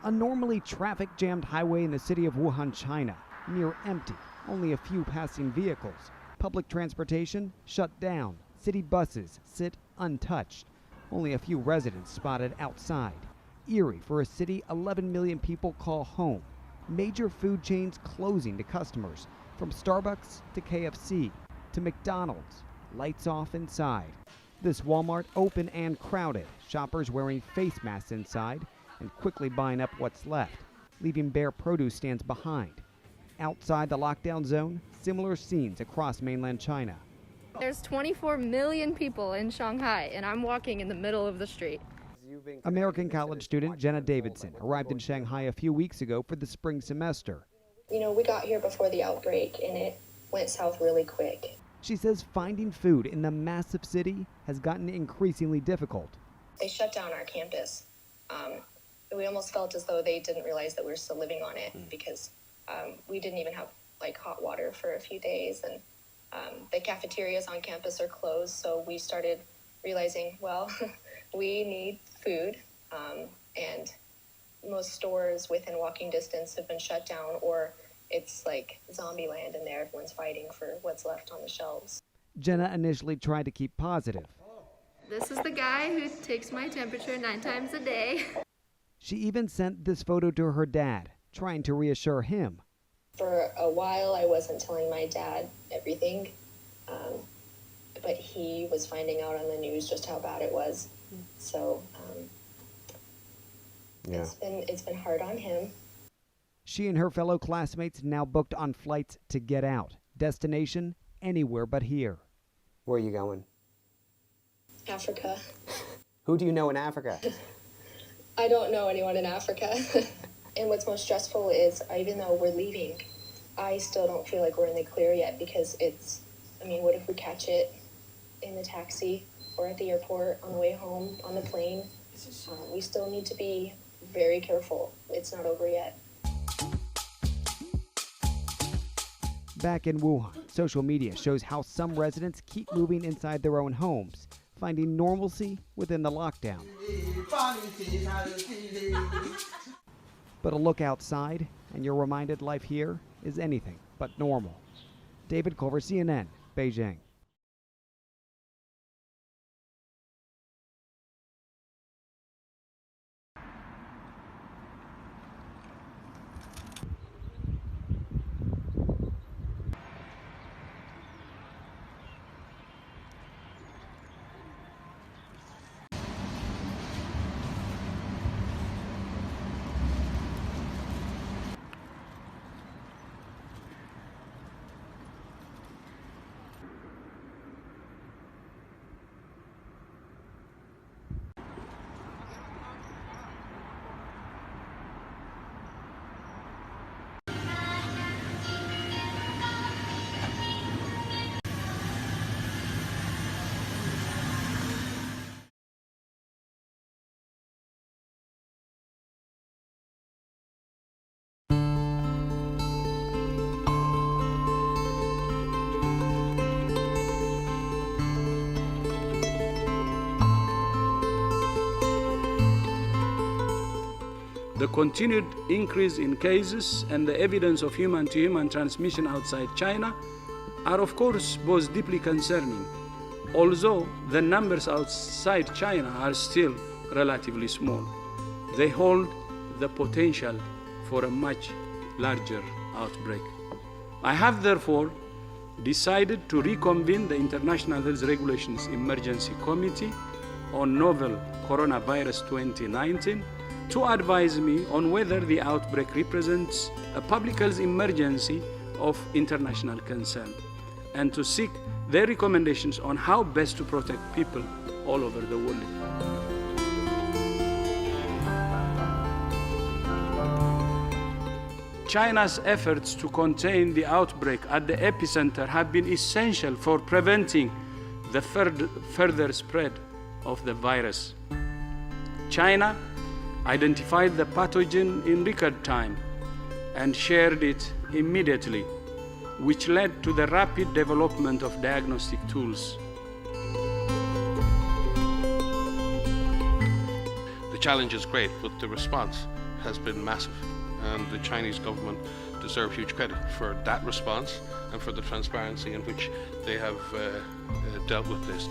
A normally traffic-jammed highway in the city of Wuhan, China, near empty, only a few passing vehicles. Public transportation shut down. City buses sit untouched. Only a few residents spotted outside. Eerie for a city 11 million people call home. Major food chains closing to customers, from Starbucks to KFC to McDonald's. Lights off inside. This Walmart open and crowded. Shoppers wearing face masks inside and quickly buying up what's left, leaving bare produce stands behind. Outside the lockdown zone, similar scenes across mainland China. There's 24 million people in Shanghai, and I'm walking in the middle of the street. American college student Jenna Davidson arrived in Shanghai a few weeks ago for the spring semester. You know, we got here before the outbreak, and it went south really quick. She says finding food in the massive city has gotten increasingly difficult. They shut down our campus. We almost felt as though they didn't realize that we were still living on it, because we didn't even have like hot water for a few days, and the cafeterias on campus are closed. So we started realizing, well, we need food, and most stores within walking distance have been shut down, or it's like zombie land in there. Everyone's fighting for what's left on the shelves. Jenna initially tried to keep positive. This is the guy who takes my temperature 9 times a day. She even sent this photo to her dad, trying to reassure him. For a while, I wasn't telling my dad everything, but he was finding out on the news just how bad it was. So it's been hard on him. She and her fellow classmates now booked on flights to get out. Destination, anywhere but here. Where are you going? Africa. Who do you know in Africa? I don't know anyone in Africa. And what's most stressful is, even though we're leaving, I still don't feel like we're in the clear yet, because what if we catch it in the taxi or at the airport, on the way home, on the plane? We still need to be very careful. It's not over yet. Back in Wuhan, social media shows how some residents keep moving inside their own homes, finding normalcy within the lockdown. But a look outside, and you're reminded life here is anything but normal. David Culver, CNN, Beijing. The continued increase in cases and the evidence of human-to-human transmission outside China are of course both deeply concerning, although the numbers outside China are still relatively small. They hold the potential for a much larger outbreak. I have therefore decided to reconvene the International Health Regulations Emergency Committee on Novel Coronavirus 2019 to advise me on whether the outbreak represents a public health emergency of international concern, and to seek their recommendations on how best to protect people all over the world. China's efforts to contain the outbreak at the epicenter have been essential for preventing the further spread of the virus. China identified the pathogen in record time and shared it immediately, which led to the rapid development of diagnostic tools. The challenge is great, but the response has been massive, and the Chinese government deserve huge credit for that response and for the transparency in which they have dealt with this.